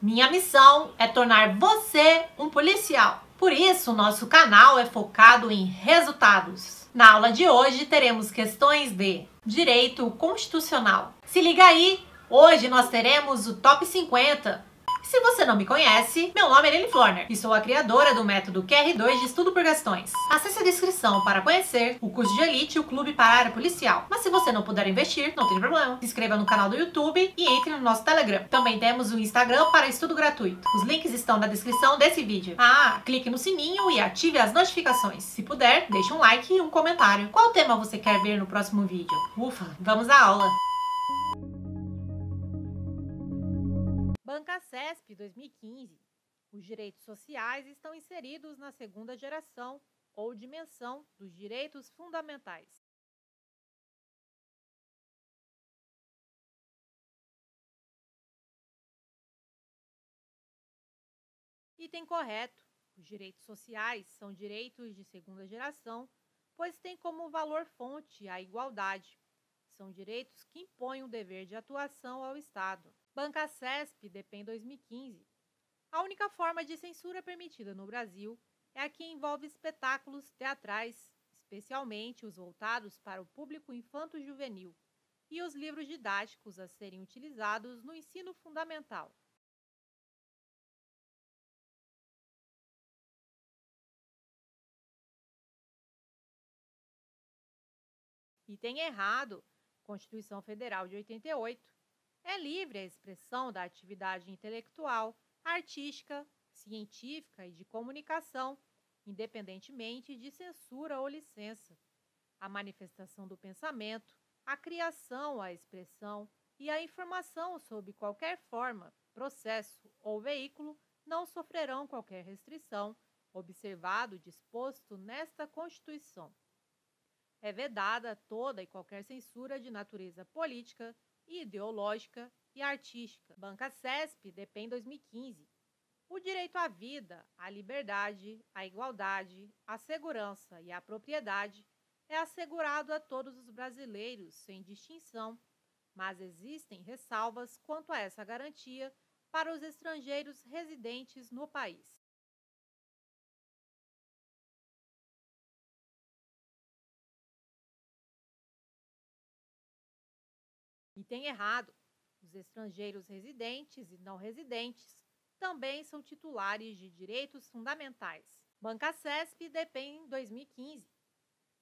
Minha missão é tornar você um policial. Por isso, nosso canal é focado em resultados. Na aula de hoje, teremos questões de direito constitucional. Se liga aí, hoje nós teremos o Top 50. Se você não me conhece, meu nome é Lili Florner e sou a criadora do método QR2 de estudo por questões. Acesse a descrição para conhecer o curso de elite e o clube para a área policial. Mas se você não puder investir, não tem problema. Se inscreva no canal do YouTube e entre no nosso Telegram. Também temos o Instagram para estudo gratuito. Os links estão na descrição desse vídeo. Clique no sininho e ative as notificações. Se puder, deixe um like e um comentário. Qual tema você quer ver no próximo vídeo? Ufa, vamos à aula! BancaCesp 2015. Os direitos sociais estão inseridos na segunda geração ou dimensão dos direitos fundamentais. Item correto. Os direitos sociais são direitos de segunda geração, pois têm como valor-fonte a igualdade. São direitos que impõem o dever de atuação ao Estado. BancaCesp DEPEN 2015. A única forma de censura permitida no Brasil é a que envolve espetáculos teatrais, especialmente os voltados para o público infanto-juvenil, e os livros didáticos a serem utilizados no ensino fundamental. Item errado. Constituição Federal de 88. É livre a expressão da atividade intelectual, artística, científica e de comunicação, independentemente de censura ou licença. A manifestação do pensamento, a criação, a expressão e a informação sob qualquer forma, processo ou veículo não sofrerão qualquer restrição, observado o disposto nesta Constituição. É vedada toda e qualquer censura de natureza política, ideológica e artística. BancaCesp DEPEN 2015. O direito à vida, à liberdade, à igualdade, à segurança e à propriedade é assegurado a todos os brasileiros, sem distinção, mas existem ressalvas quanto a essa garantia para os estrangeiros residentes no país. Item errado. Os estrangeiros residentes e não residentes também são titulares de direitos fundamentais. BancaCesp DEPEN 2015.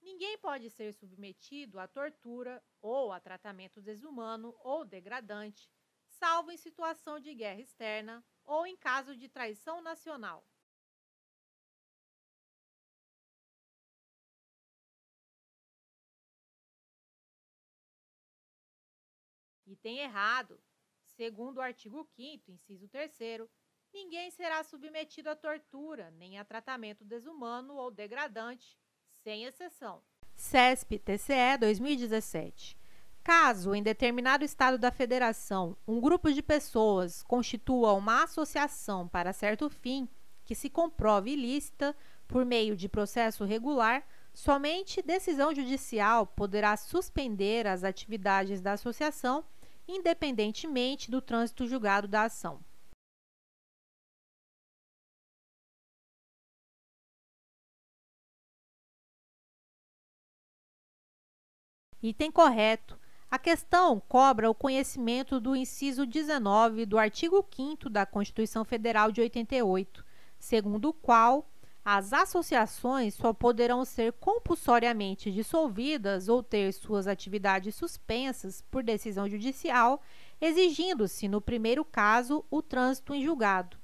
Ninguém pode ser submetido à tortura ou a tratamento desumano ou degradante, salvo em situação de guerra externa ou em caso de traição nacional. Item errado. Segundo o artigo 5º, inciso 3º, ninguém será submetido à tortura, nem a tratamento desumano ou degradante, sem exceção. CESP-TCE 2017. Caso, em determinado estado da federação, um grupo de pessoas constitua uma associação para certo fim que se comprove ilícita por meio de processo regular, somente decisão judicial poderá suspender as atividades da associação, independentemente do trânsito julgado da ação. Item correto. A questão cobra o conhecimento do inciso 19 do artigo 5º da Constituição Federal de 88, segundo o qual as associações só poderão ser compulsoriamente dissolvidas ou ter suas atividades suspensas por decisão judicial, exigindo-se, no primeiro caso, o trânsito em julgado.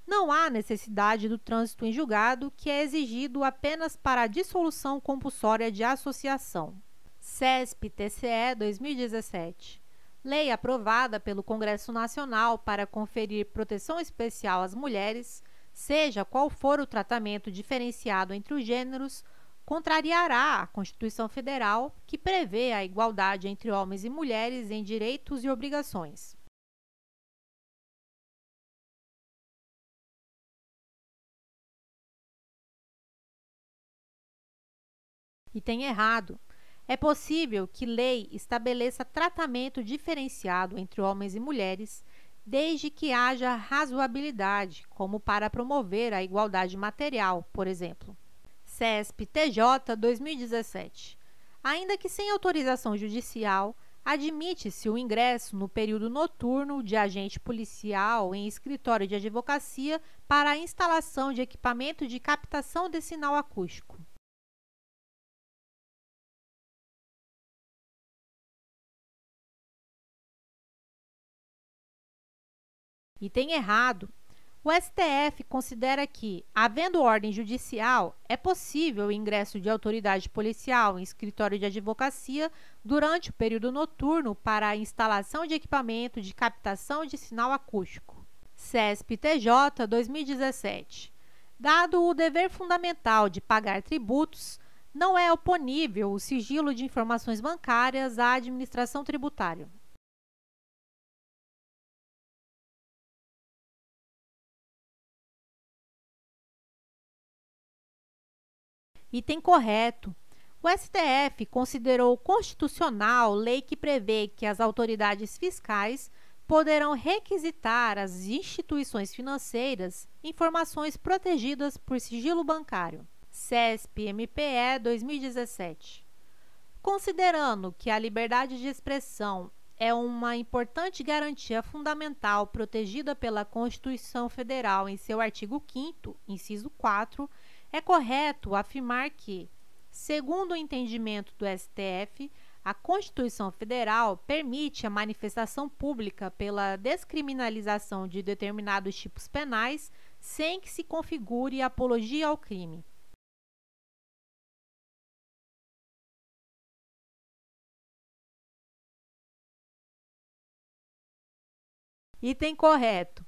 Não há necessidade do trânsito em julgado, que é exigido apenas para a dissolução compulsória de associação. CESP-TCE 2017. Lei aprovada pelo Congresso Nacional para conferir proteção especial às mulheres, seja qual for o tratamento diferenciado entre os gêneros, contrariará a Constituição Federal, que prevê a igualdade entre homens e mulheres em direitos e obrigações. Item errado. É possível que lei estabeleça tratamento diferenciado entre homens e mulheres, desde que haja razoabilidade, como para promover a igualdade material, por exemplo. CESP-TJ 2017. Ainda que sem autorização judicial, admite-se o ingresso no período noturno de agente policial em escritório de advocacia para a instalação de equipamento de captação de sinal acústico. Item errado. O STF considera que, havendo ordem judicial, é possível o ingresso de autoridade policial em escritório de advocacia durante o período noturno para a instalação de equipamento de captação de sinal acústico. CESP-TJ 2017. Dado o dever fundamental de pagar tributos, não é oponível o sigilo de informações bancárias à administração tributária. Item correto. O STF considerou constitucional lei que prevê que as autoridades fiscais poderão requisitar às instituições financeiras informações protegidas por sigilo bancário. CESP-MPE 2017. Considerando que a liberdade de expressão é uma importante garantia fundamental protegida pela Constituição Federal em seu artigo 5º, inciso 4, é correto afirmar que, segundo o entendimento do STF, a Constituição Federal permite a manifestação pública pela descriminalização de determinados tipos penais sem que se configure apologia ao crime. Item correto.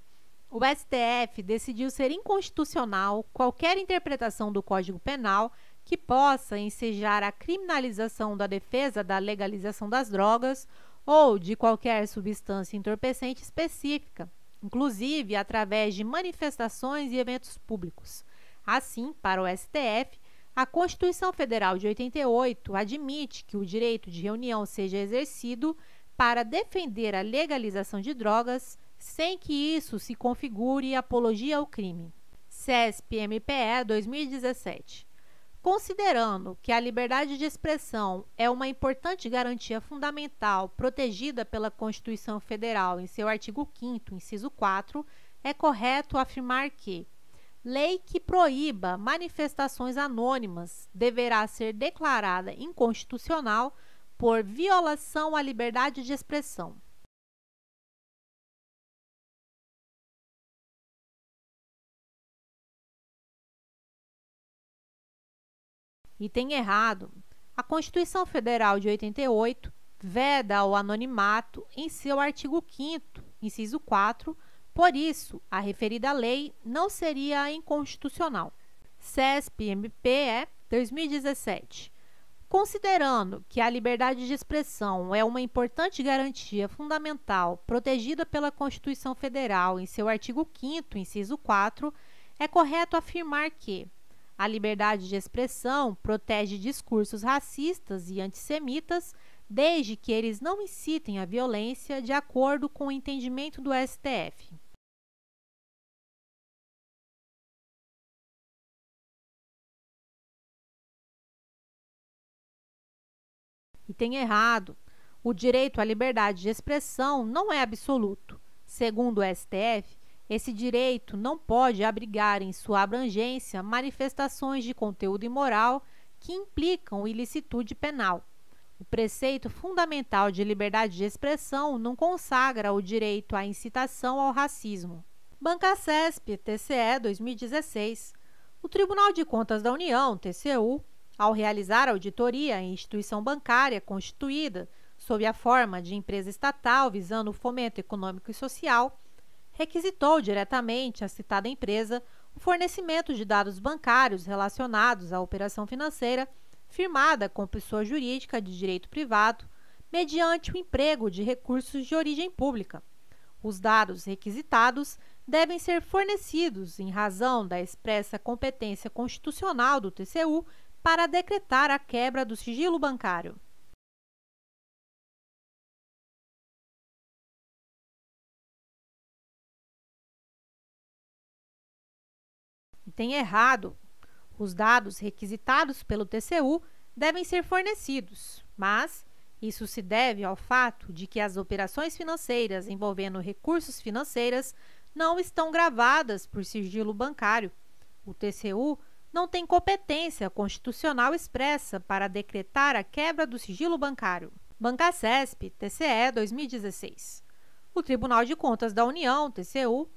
O STF decidiu ser inconstitucional qualquer interpretação do Código Penal que possa ensejar a criminalização da defesa da legalização das drogas ou de qualquer substância entorpecente específica, inclusive através de manifestações e eventos públicos. Assim, para o STF, a Constituição Federal de 88 admite que o direito de reunião seja exercido para defender a legalização de drogas sem que isso se configure apologia ao crime. CESP-MPE 2017. Considerando que a liberdade de expressão é uma importante garantia fundamental protegida pela Constituição Federal em seu artigo 5º, inciso 4, é correto afirmar que lei que proíba manifestações anônimas deverá ser declarada inconstitucional por violação à liberdade de expressão. Item errado. A Constituição Federal de 88 veda o anonimato em seu artigo 5º, inciso 4, por isso, a referida lei não seria inconstitucional. CESP-MPE 2017. Considerando que a liberdade de expressão é uma importante garantia fundamental protegida pela Constituição Federal em seu artigo 5º, inciso 4, é correto afirmar que a liberdade de expressão protege discursos racistas e antissemitas, desde que eles não incitem a violência, de acordo com o entendimento do STF. Item errado. O direito à liberdade de expressão não é absoluto. Segundo o STF, esse direito não pode abrigar em sua abrangência manifestações de conteúdo imoral que implicam ilicitude penal. O preceito fundamental de liberdade de expressão não consagra o direito à incitação ao racismo. Bancacesp, TCE 2016. O Tribunal de Contas da União, TCU, ao realizar auditoria em instituição bancária constituída sob a forma de empresa estatal visando o fomento econômico e social, requisitou diretamente à citada empresa o fornecimento de dados bancários relacionados à operação financeira firmada com pessoa jurídica de direito privado, mediante o emprego de recursos de origem pública. Os dados requisitados devem ser fornecidos em razão da expressa competência constitucional do TCU para decretar a quebra do sigilo bancário. E tem errado. Os dados requisitados pelo TCU devem ser fornecidos, mas isso se deve ao fato de que as operações financeiras envolvendo recursos financeiros não estão gravadas por sigilo bancário. O TCU não tem competência constitucional expressa para decretar a quebra do sigilo bancário. Bancasesp, TCE 2016. O Tribunal de Contas da União, TCU,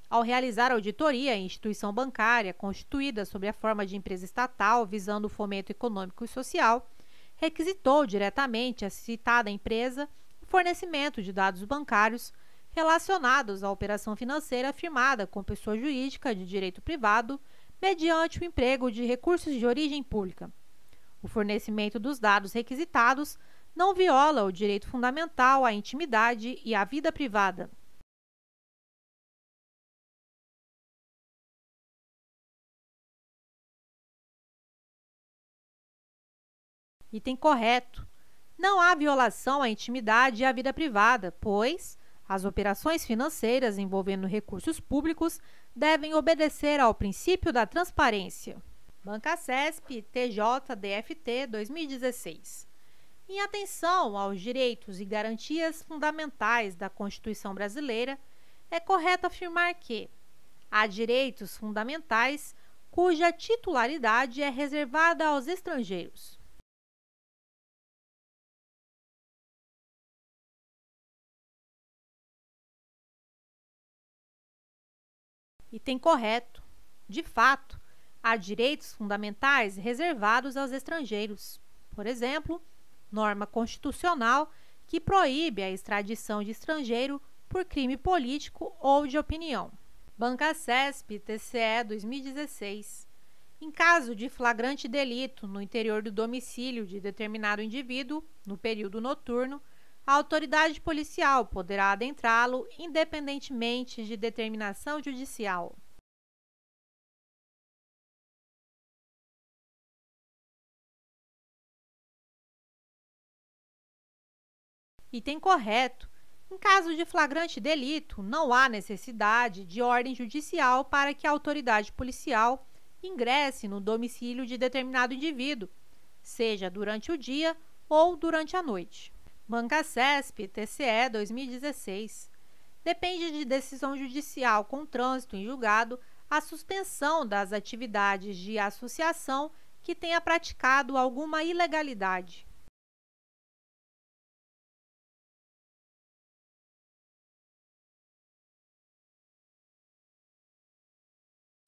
ao realizar auditoria em instituição bancária constituída sob a forma de empresa estatal visando o fomento econômico e social, requisitou diretamente à citada empresa o fornecimento de dados bancários relacionados à operação financeira firmada com pessoa jurídica de direito privado mediante o emprego de recursos de origem pública. O fornecimento dos dados requisitados não viola o direito fundamental à intimidade e à vida privada. Item correto. Não há violação à intimidade e à vida privada, pois as operações financeiras envolvendo recursos públicos devem obedecer ao princípio da transparência. Bancasesp, TJ-DFT 2016. Em atenção aos direitos e garantias fundamentais da Constituição brasileira, é correto afirmar que há direitos fundamentais cuja titularidade é reservada aos estrangeiros. Item correto. De fato, há direitos fundamentais reservados aos estrangeiros. Por exemplo, norma constitucional que proíbe a extradição de estrangeiro por crime político ou de opinião. Bancasesp, TCE 2016. Em caso de flagrante delito no interior do domicílio de determinado indivíduo, no período noturno, a autoridade policial poderá adentrá-lo independentemente de determinação judicial. Item correto. Em caso de flagrante delito, não há necessidade de ordem judicial para que a autoridade policial ingresse no domicílio de determinado indivíduo, seja durante o dia ou durante a noite. Bancasesp, TCE 2016. Depende de decisão judicial com trânsito em julgado a suspensão das atividades de associação que tenha praticado alguma ilegalidade.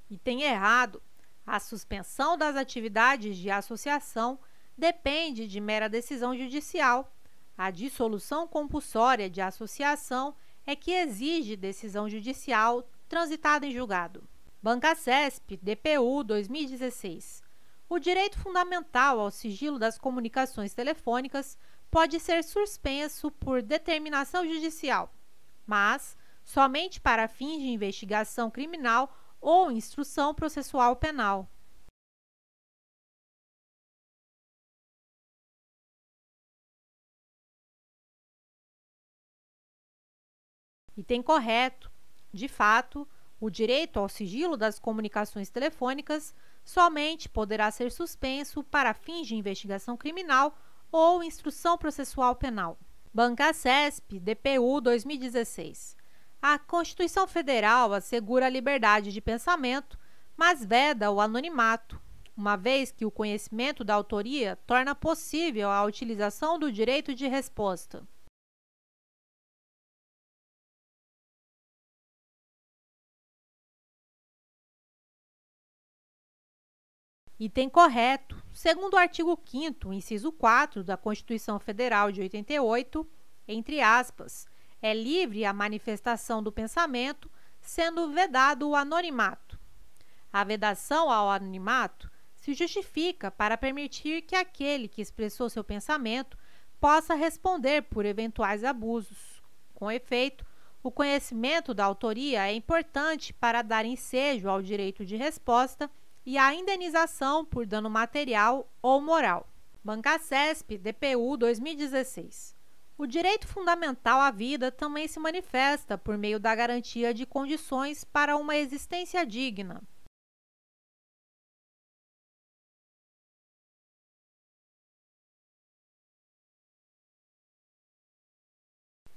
Item errado. A suspensão das atividades de associação depende de mera decisão judicial. A dissolução compulsória de associação é que exige decisão judicial transitada em julgado. Bancasesp, DPU 2016. O direito fundamental ao sigilo das comunicações telefônicas pode ser suspenso por determinação judicial, mas somente para fins de investigação criminal ou instrução processual penal. Item correto. De fato, o direito ao sigilo das comunicações telefônicas somente poderá ser suspenso para fins de investigação criminal ou instrução processual penal. Bancasesp, DPU 2016. A Constituição Federal assegura a liberdade de pensamento, mas veda o anonimato, uma vez que o conhecimento da autoria torna possível a utilização do direito de resposta. Item correto. Segundo o artigo 5º, inciso 4 da Constituição Federal de 88, entre aspas, é livre a manifestação do pensamento, sendo vedado o anonimato. A vedação ao anonimato se justifica para permitir que aquele que expressou seu pensamento possa responder por eventuais abusos. Com efeito, o conhecimento da autoria é importante para dar ensejo ao direito de resposta e à indenização por dano material ou moral. Bancasesp, DPU 2016. O direito fundamental à vida também se manifesta por meio da garantia de condições para uma existência digna.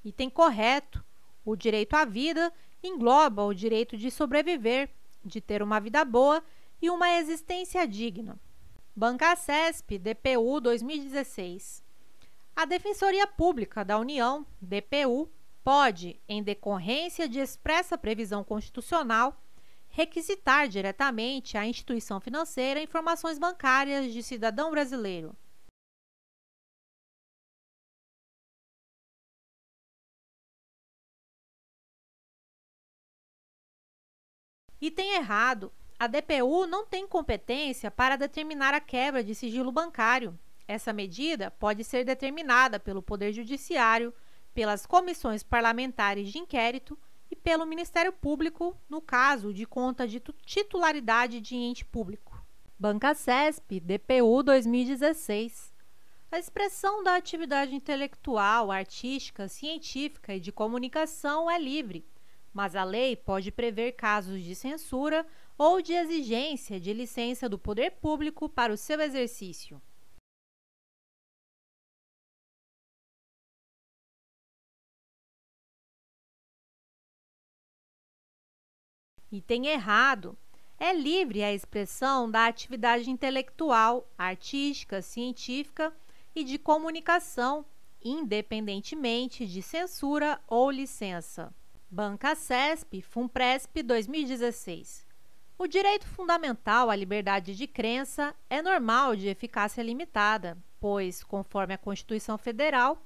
Item correto. O direito à vida engloba o direito de sobreviver, de ter uma vida boa e uma existência digna. Bancasesp, DPU 2016. A Defensoria Pública da União, DPU, pode, em decorrência de expressa previsão constitucional, requisitar diretamente à instituição financeira informações bancárias de cidadão brasileiro. Item errado. A DPU não tem competência para determinar a quebra de sigilo bancário. Essa medida pode ser determinada pelo Poder Judiciário, pelas comissões parlamentares de inquérito e pelo Ministério Público, no caso de conta de titularidade de ente público. Bancasesp, DPU 2016. A expressão da atividade intelectual, artística, científica e de comunicação é livre, mas a lei pode prever casos de censura ou de exigência de licença do poder público para o seu exercício. Item errado. É livre a expressão da atividade intelectual, artística, científica e de comunicação, independentemente de censura ou licença. Bancasesp, Funpresp 2016. O direito fundamental à liberdade de crença é normal de eficácia limitada, pois, conforme a Constituição Federal,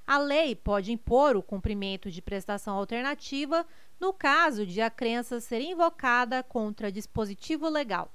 a lei pode impor o cumprimento de prestação alternativa no caso de a crença ser invocada contra dispositivo legal.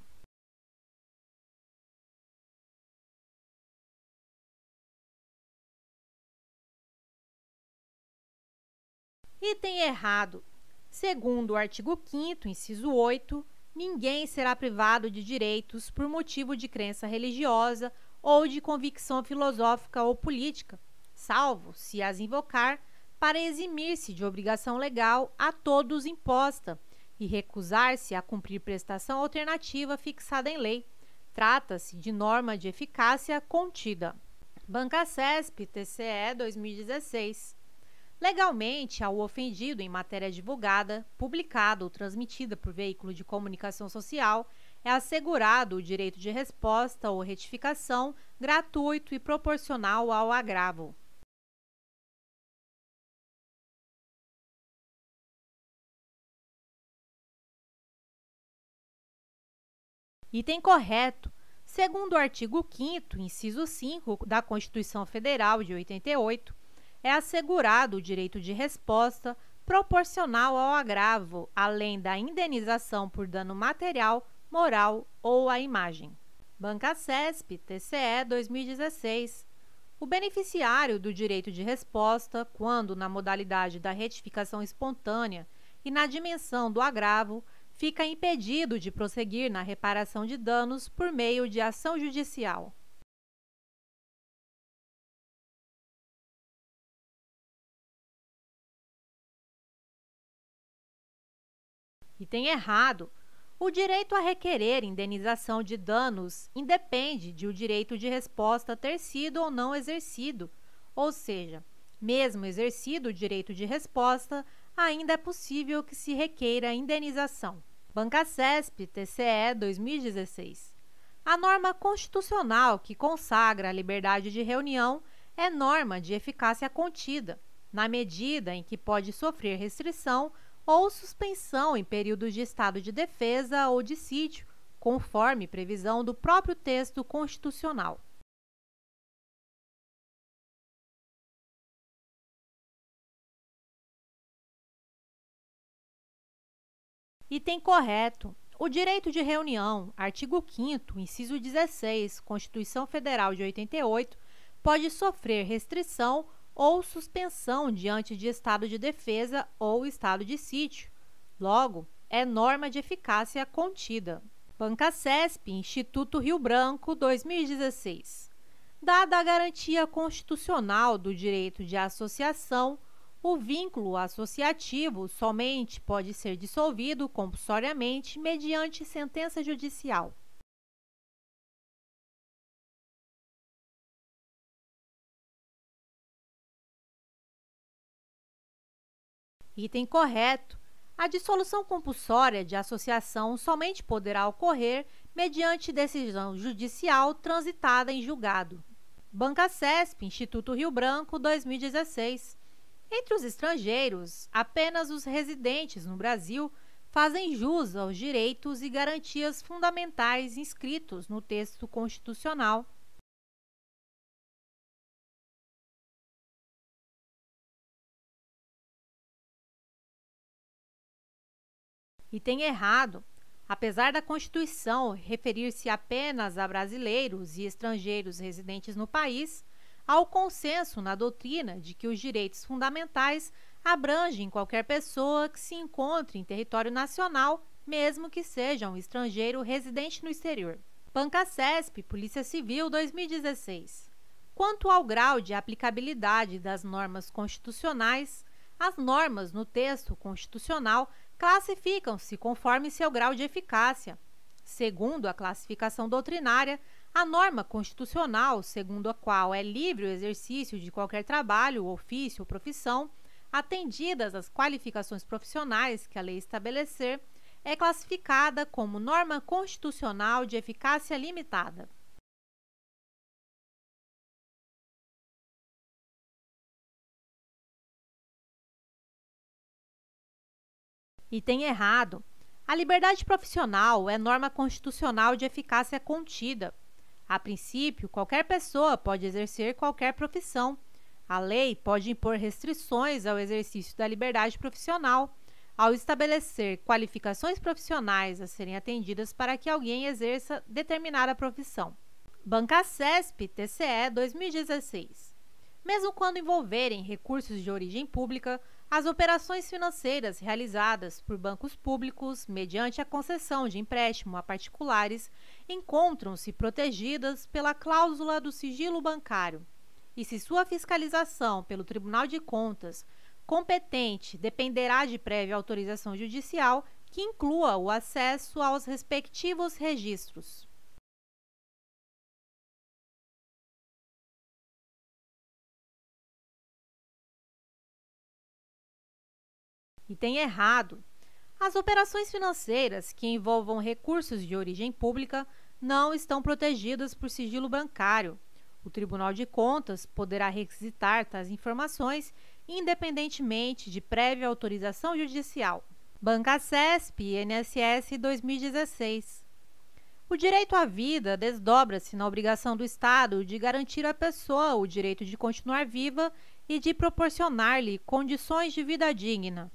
Item errado. Segundo o artigo 5º, inciso 8, ninguém será privado de direitos por motivo de crença religiosa ou de convicção filosófica ou política, salvo se as invocar para eximir-se de obrigação legal a todos imposta e recusar-se a cumprir prestação alternativa fixada em lei. Trata-se de norma de eficácia contida. Bancasesp, TCE 2016. Legalmente, ao ofendido em matéria divulgada, publicada ou transmitida por veículo de comunicação social, é assegurado o direito de resposta ou retificação gratuito e proporcional ao agravo. Item correto. Segundo o artigo 5º, inciso 5 da Constituição Federal de 88, é assegurado o direito de resposta proporcional ao agravo, além da indenização por dano material, moral ou à imagem. Bancasesp, TCE 2016. O beneficiário do direito de resposta, quando na modalidade da retificação espontânea e na dimensão do agravo, fica impedido de prosseguir na reparação de danos por meio de ação judicial. Item errado. O direito a requerer indenização de danos independe de o direito de resposta ter sido ou não exercido, ou seja, mesmo exercido o direito de resposta, ainda é possível que se requeira indenização. Bancasesp, TCE 2016. A norma constitucional que consagra a liberdade de reunião é norma de eficácia contida, na medida em que pode sofrer restrição ou suspensão em períodos de estado de defesa ou de sítio, conforme previsão do próprio texto constitucional. Item correto. O direito de reunião, artigo 5º, inciso 16, Constituição Federal de 88, pode sofrer restrição ou suspensão diante de estado de defesa ou estado de sítio. Logo, é norma de eficácia contida. Bancasesp, Instituto Rio Branco, 2016. Dada a garantia constitucional do direito de associação, o vínculo associativo somente pode ser dissolvido compulsoriamente mediante sentença judicial. Item correto. A dissolução compulsória de associação somente poderá ocorrer mediante decisão judicial transitada em julgado. Banca CESP, Instituto Rio Branco, 2016. Entre os estrangeiros, apenas os residentes no Brasil fazem jus aos direitos e garantias fundamentais inscritos no texto constitucional. Item errado. Apesar da Constituição referir-se apenas a brasileiros e estrangeiros residentes no país, há o consenso na doutrina de que os direitos fundamentais abrangem qualquer pessoa que se encontre em território nacional, mesmo que seja um estrangeiro residente no exterior. Banca CESP, Polícia Civil, 2016. Quanto ao grau de aplicabilidade das normas constitucionais, as normas no texto constitucional classificam-se conforme seu grau de eficácia. Segundo a classificação doutrinária, a norma constitucional, segundo a qual é livre o exercício de qualquer trabalho, ofício ou profissão, atendidas as qualificações profissionais que a lei estabelecer, é classificada como norma constitucional de eficácia limitada. Item errado. A liberdade profissional é norma constitucional de eficácia contida. A princípio, qualquer pessoa pode exercer qualquer profissão. A lei pode impor restrições ao exercício da liberdade profissional, ao estabelecer qualificações profissionais a serem atendidas para que alguém exerça determinada profissão. Banca CESP, TCE, 2016. Mesmo quando envolverem recursos de origem pública, as operações financeiras realizadas por bancos públicos, mediante a concessão de empréstimo a particulares, encontram-se protegidas pela cláusula do sigilo bancário. E se sua fiscalização pelo Tribunal de Contas competente dependerá de prévia autorização judicial, que inclua o acesso aos respectivos registros. Item errado. As operações financeiras que envolvam recursos de origem pública não estão protegidas por sigilo bancário. O Tribunal de Contas poderá requisitar tais informações independentemente de prévia autorização judicial. Banca CESP, INSS, 2016. O direito à vida desdobra-se na obrigação do Estado de garantir à pessoa o direito de continuar viva e de proporcionar-lhe condições de vida digna.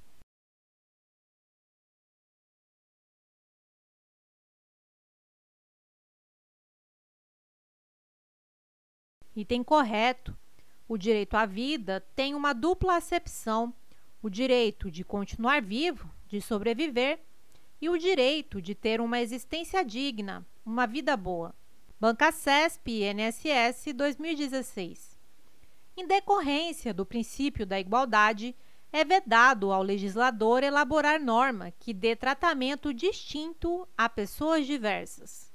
Item correto. O direito à vida tem uma dupla acepção: o direito de continuar vivo, de sobreviver, e o direito de ter uma existência digna, uma vida boa. Banca CESP, INSS, 2016. Em decorrência do princípio da igualdade, é vedado ao legislador elaborar norma que dê tratamento distinto a pessoas diversas.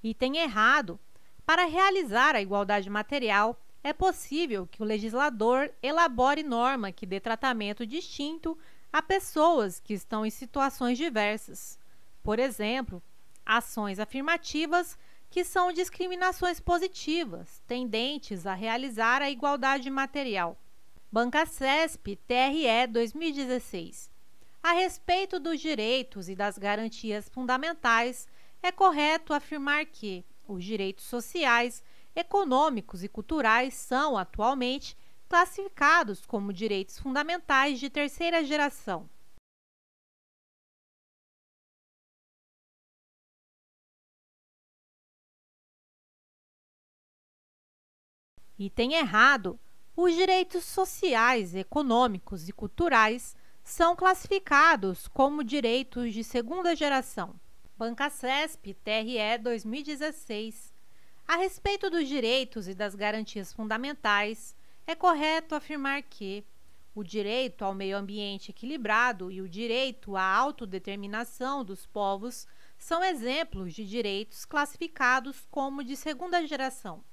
Item errado. Para realizar a igualdade material, é possível que o legislador elabore norma que dê tratamento distinto a pessoas que estão em situações diversas. Por exemplo, ações afirmativas que são discriminações positivas, tendentes a realizar a igualdade material. Banca CESP, TRE, 2016. A respeito dos direitos e das garantias fundamentais, é correto afirmar que os direitos sociais, econômicos e culturais são, atualmente, classificados como direitos fundamentais de terceira geração. Item errado. Os direitos sociais, econômicos e culturais são classificados como direitos de segunda geração. Banca CESP, TRE, 2016. A respeito dos direitos e das garantias fundamentais, é correto afirmar que o direito ao meio ambiente equilibrado e o direito à autodeterminação dos povos são exemplos de direitos classificados como de segunda geração.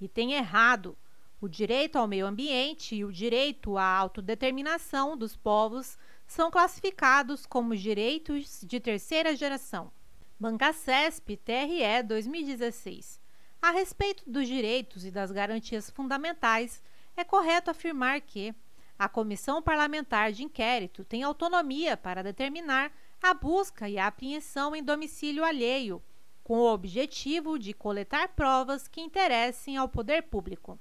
Item errado. O direito ao meio ambiente e o direito à autodeterminação dos povos são classificados como direitos de terceira geração. Banca CESP TRE 2016. A respeito dos direitos e das garantias fundamentais, é correto afirmar que a Comissão Parlamentar de Inquérito tem autonomia para determinar a busca e a apreensão em domicílio alheio, com o objetivo de coletar provas que interessem ao poder público.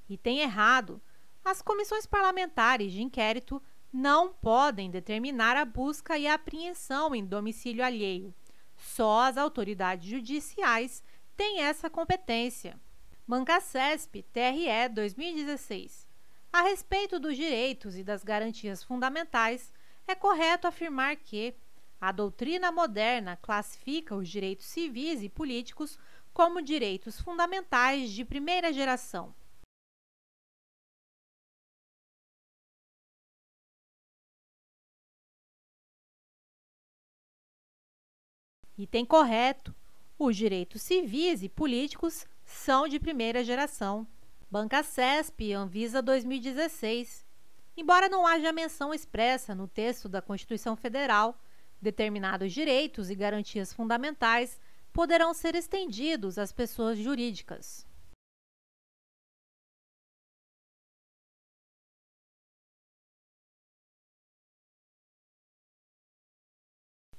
Item errado. As comissões parlamentares de inquérito não podem determinar a busca e a apreensão em domicílio alheio. Só as autoridades judiciais têm essa competência. Banca CESP TRE 2016. A respeito dos direitos e das garantias fundamentais, é correto afirmar que a doutrina moderna classifica os direitos civis e políticos como direitos fundamentais de primeira geração. Item correto. Os direitos civis e políticos são de primeira geração. Banca CESP Anvisa 2016. Embora não haja menção expressa no texto da Constituição Federal, determinados direitos e garantias fundamentais poderão ser estendidos às pessoas jurídicas.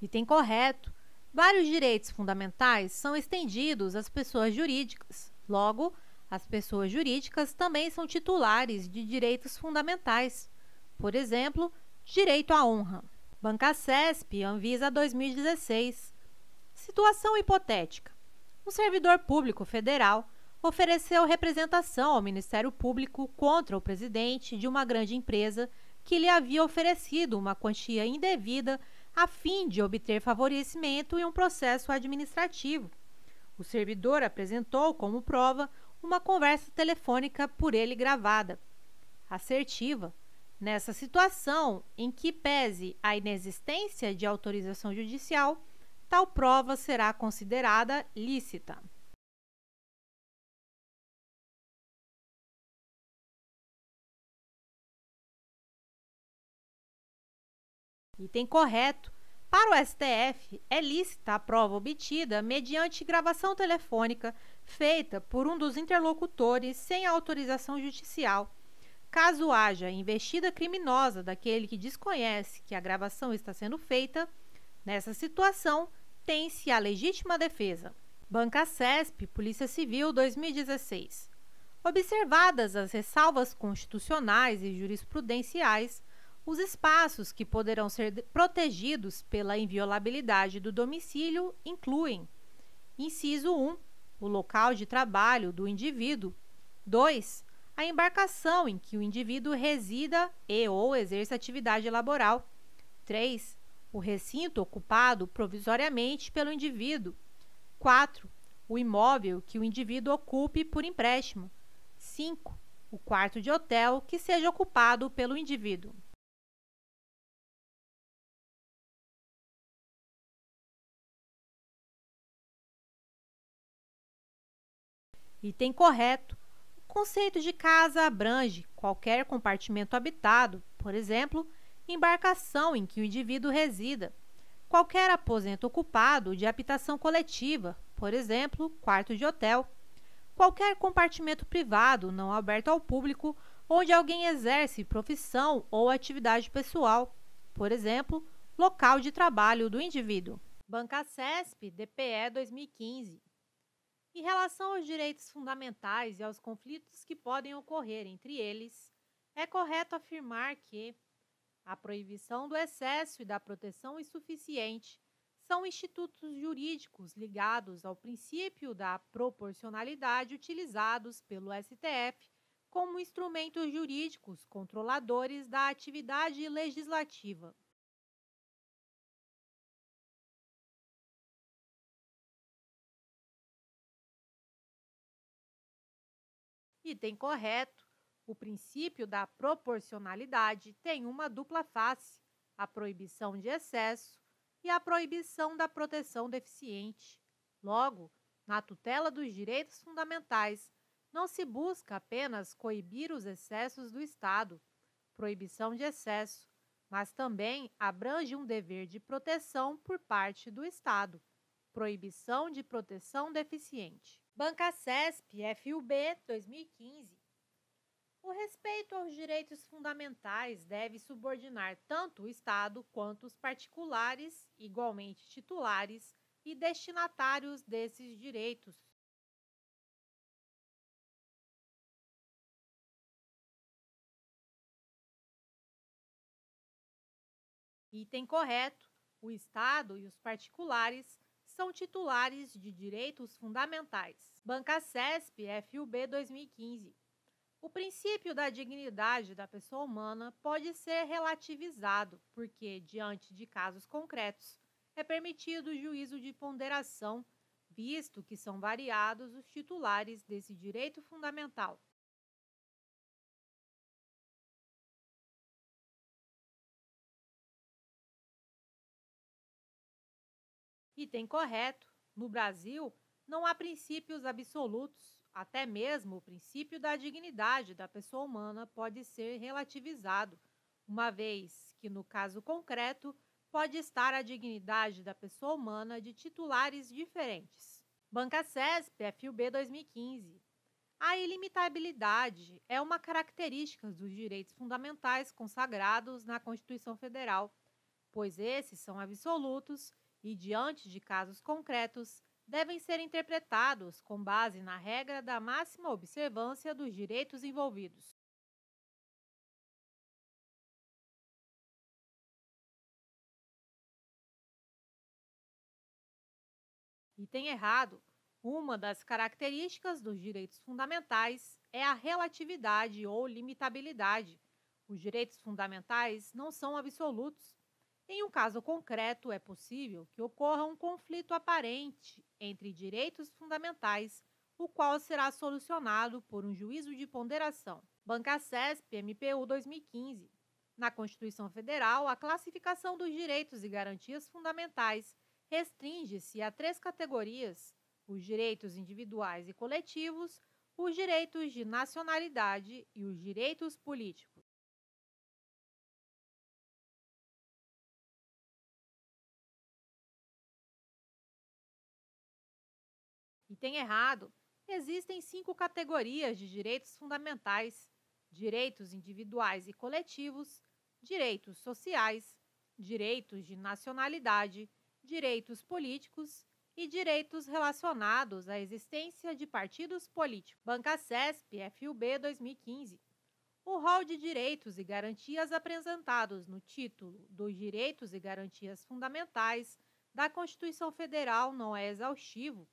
Item correto. Vários direitos fundamentais são estendidos às pessoas jurídicas. Logo, as pessoas jurídicas também são titulares de direitos fundamentais. Por exemplo, direito à honra. Banca CESP Anvisa 2016. Situação hipotética. Um servidor público federal ofereceu representação ao Ministério Público contra o presidente de uma grande empresa que lhe havia oferecido uma quantia indevida a fim de obter favorecimento em um processo administrativo. O servidor apresentou como prova uma conversa telefônica por ele gravada. Assertiva. Nessa situação, em que pese a inexistência de autorização judicial, tal prova será considerada lícita. Item correto. Para o STF, é lícita a prova obtida mediante gravação telefônica feita por um dos interlocutores sem autorização judicial. Caso haja investida criminosa daquele que desconhece que a gravação está sendo feita, nessa situação, tem-se a legítima defesa. Banca CESP, Polícia Civil 2016. Observadas as ressalvas constitucionais e jurisprudenciais, os espaços que poderão ser protegidos pela inviolabilidade do domicílio incluem: inciso 1, o local de trabalho do indivíduo; 2, a embarcação em que o indivíduo resida e/ou exerça atividade laboral; 3, o recinto ocupado provisoriamente pelo indivíduo; 4, o imóvel que o indivíduo ocupe por empréstimo; 5, o quarto de hotel que seja ocupado pelo indivíduo. Item correto. O conceito de casa abrange qualquer compartimento habitado, por exemplo, embarcação em que o indivíduo resida, qualquer aposento ocupado de habitação coletiva, por exemplo, quarto de hotel, qualquer compartimento privado não aberto ao público onde alguém exerce profissão ou atividade pessoal, por exemplo, local de trabalho do indivíduo. Banca CESP DPE 2015. Em relação aos direitos fundamentais e aos conflitos que podem ocorrer entre eles, é correto afirmar que a proibição do excesso e da proteção insuficiente são institutos jurídicos ligados ao princípio da proporcionalidade utilizados pelo STF como instrumentos jurídicos controladores da atividade legislativa. Item correto. O princípio da proporcionalidade tem uma dupla face: a proibição de excesso e a proibição da proteção deficiente. Logo, na tutela dos direitos fundamentais, não se busca apenas coibir os excessos do Estado, proibição de excesso, mas também abrange um dever de proteção por parte do Estado, proibição de proteção deficiente. Banca CESP FUB 2015. O respeito aos direitos fundamentais deve subordinar tanto o Estado quanto os particulares, igualmente titulares e destinatários desses direitos. Item correto. O Estado e os particulares são titulares de direitos fundamentais. Banca CESP FUB 2015. O princípio da dignidade da pessoa humana pode ser relativizado, porque, diante de casos concretos, é permitido o juízo de ponderação, visto que são variados os titulares desse direito fundamental. Item correto. No Brasil, não há princípios absolutos, até mesmo o princípio da dignidade da pessoa humana pode ser relativizado, uma vez que, no caso concreto, pode estar a dignidade da pessoa humana de titulares diferentes. Banca CESP FUB 2015. A ilimitabilidade é uma característica dos direitos fundamentais consagrados na Constituição Federal, pois esses são absolutos e, diante de casos concretos, devem ser interpretados com base na regra da máxima observância dos direitos envolvidos. Item errado. Uma das características dos direitos fundamentais é a relatividade ou limitabilidade. Os direitos fundamentais não são absolutos. Em um caso concreto, é possível que ocorra um conflito aparente entre direitos fundamentais, o qual será solucionado por um juízo de ponderação. Banca CESP MPU 2015. Na Constituição Federal, a classificação dos direitos e garantias fundamentais restringe-se a três categorias: os direitos individuais e coletivos, os direitos de nacionalidade e os direitos políticos. Item errado. Existem cinco categorias de direitos fundamentais: direitos individuais e coletivos, direitos sociais, direitos de nacionalidade, direitos políticos e direitos relacionados à existência de partidos políticos. Banca CESP FUB 2015. O rol de direitos e garantias apresentados no título dos Direitos e Garantias Fundamentais da Constituição Federal não é exaustivo,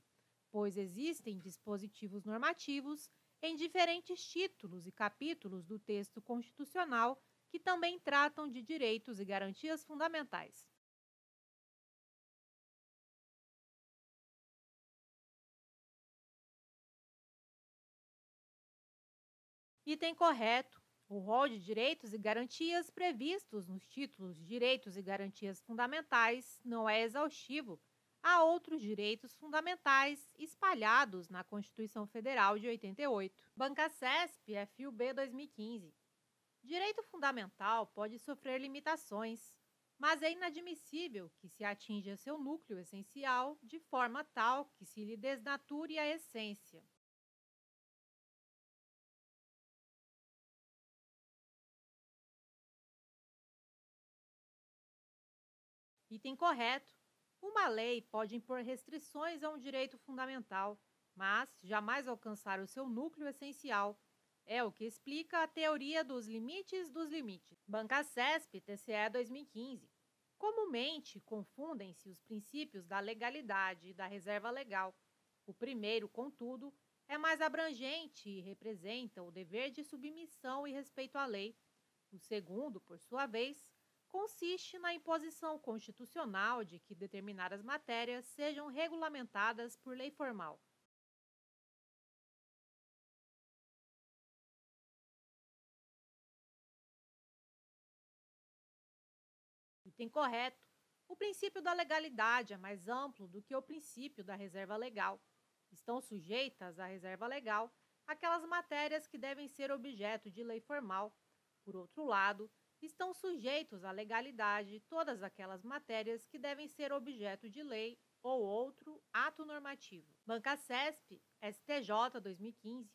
pois existem dispositivos normativos em diferentes títulos e capítulos do texto constitucional que também tratam de direitos e garantias fundamentais. Item correto. O rol de direitos e garantias previstos nos títulos Direitos e Garantias Fundamentais não é exaustivo. Há outros direitos fundamentais espalhados na Constituição Federal de 88. Banca CESP FUB 2015. Direito fundamental pode sofrer limitações, mas é inadmissível que se atinja seu núcleo essencial de forma tal que se lhe desnature a essência. Item correto. Uma lei pode impor restrições a um direito fundamental, mas jamais alcançar o seu núcleo essencial. É o que explica a teoria dos limites dos limites. Banca CESP TCE 2015. Comumente confundem-se os princípios da legalidade e da reserva legal. O primeiro, contudo, é mais abrangente e representa o dever de submissão e respeito à lei. O segundo, por sua vez, consiste na imposição constitucional de que determinadas matérias sejam regulamentadas por lei formal. Item correto. O princípio da legalidade é mais amplo do que o princípio da reserva legal. Estão sujeitas à reserva legal aquelas matérias que devem ser objeto de lei formal. Por outro lado, estão sujeitos à legalidade todas aquelas matérias que devem ser objeto de lei ou outro ato normativo. Bancasesp, STJ 2015.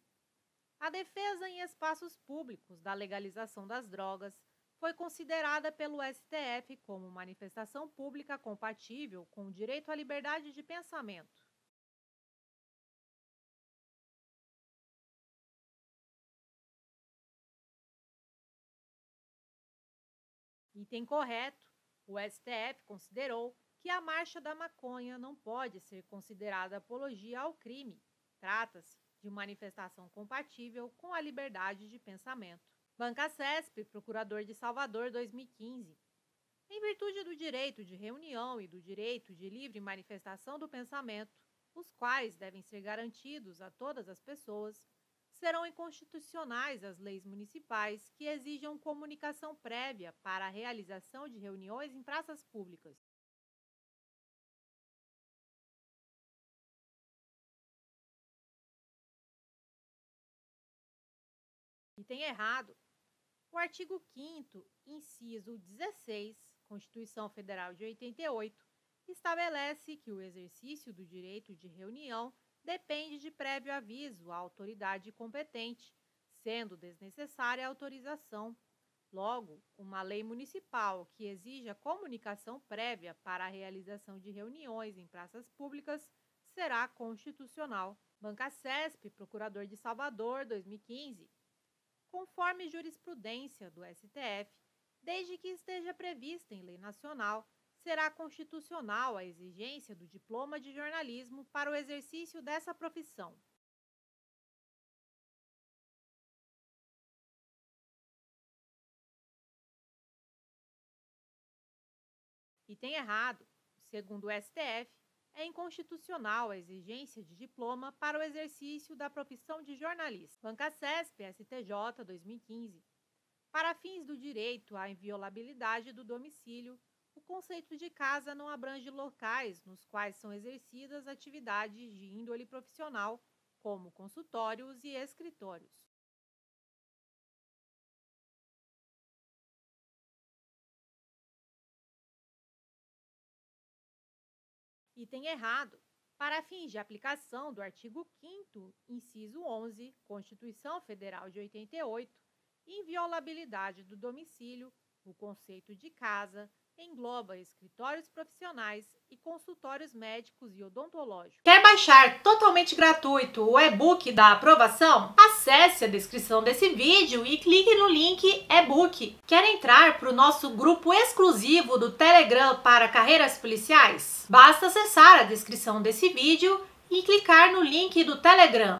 A defesa em espaços públicos da legalização das drogas foi considerada pelo STF como manifestação pública compatível com o direito à liberdade de pensamento. Item correto. O STF considerou que a Marcha da Maconha não pode ser considerada apologia ao crime. Trata-se de manifestação compatível com a liberdade de pensamento. Bancasesp, Procurador de Salvador, 2015. Em virtude do direito de reunião e do direito de livre manifestação do pensamento, os quais devem ser garantidos a todas as pessoas, serão inconstitucionais as leis municipais que exijam comunicação prévia para a realização de reuniões em praças públicas. Item errado. O artigo 5º, inciso 16, Constituição Federal de 88, estabelece que o exercício do direito de reunião depende de prévio aviso à autoridade competente, sendo desnecessária a autorização. Logo, uma lei municipal que exija comunicação prévia para a realização de reuniões em praças públicas será constitucional. Bancasesp, Procurador de Salvador, 2015. Conforme jurisprudência do STF, desde que esteja prevista em lei nacional, será constitucional a exigência do diploma de jornalismo para o exercício dessa profissão. Item errado. Segundo o STF, é inconstitucional a exigência de diploma para o exercício da profissão de jornalista. Bancasesp, STJ 2015. Para fins do direito à inviolabilidade do domicílio, o conceito de casa não abrange locais nos quais são exercidas atividades de índole profissional, como consultórios e escritórios. Item errado. Para fins de aplicação do artigo 5º, inciso 11, Constituição Federal de 88, inviolabilidade do domicílio, o conceito de casa engloba escritórios profissionais e consultórios médicos e odontológicos. Quer baixar totalmente gratuito o e-book da aprovação? Acesse a descrição desse vídeo e clique no link e-book. Quer entrar para o nosso grupo exclusivo do Telegram para carreiras policiais? Basta acessar a descrição desse vídeo e clicar no link do Telegram.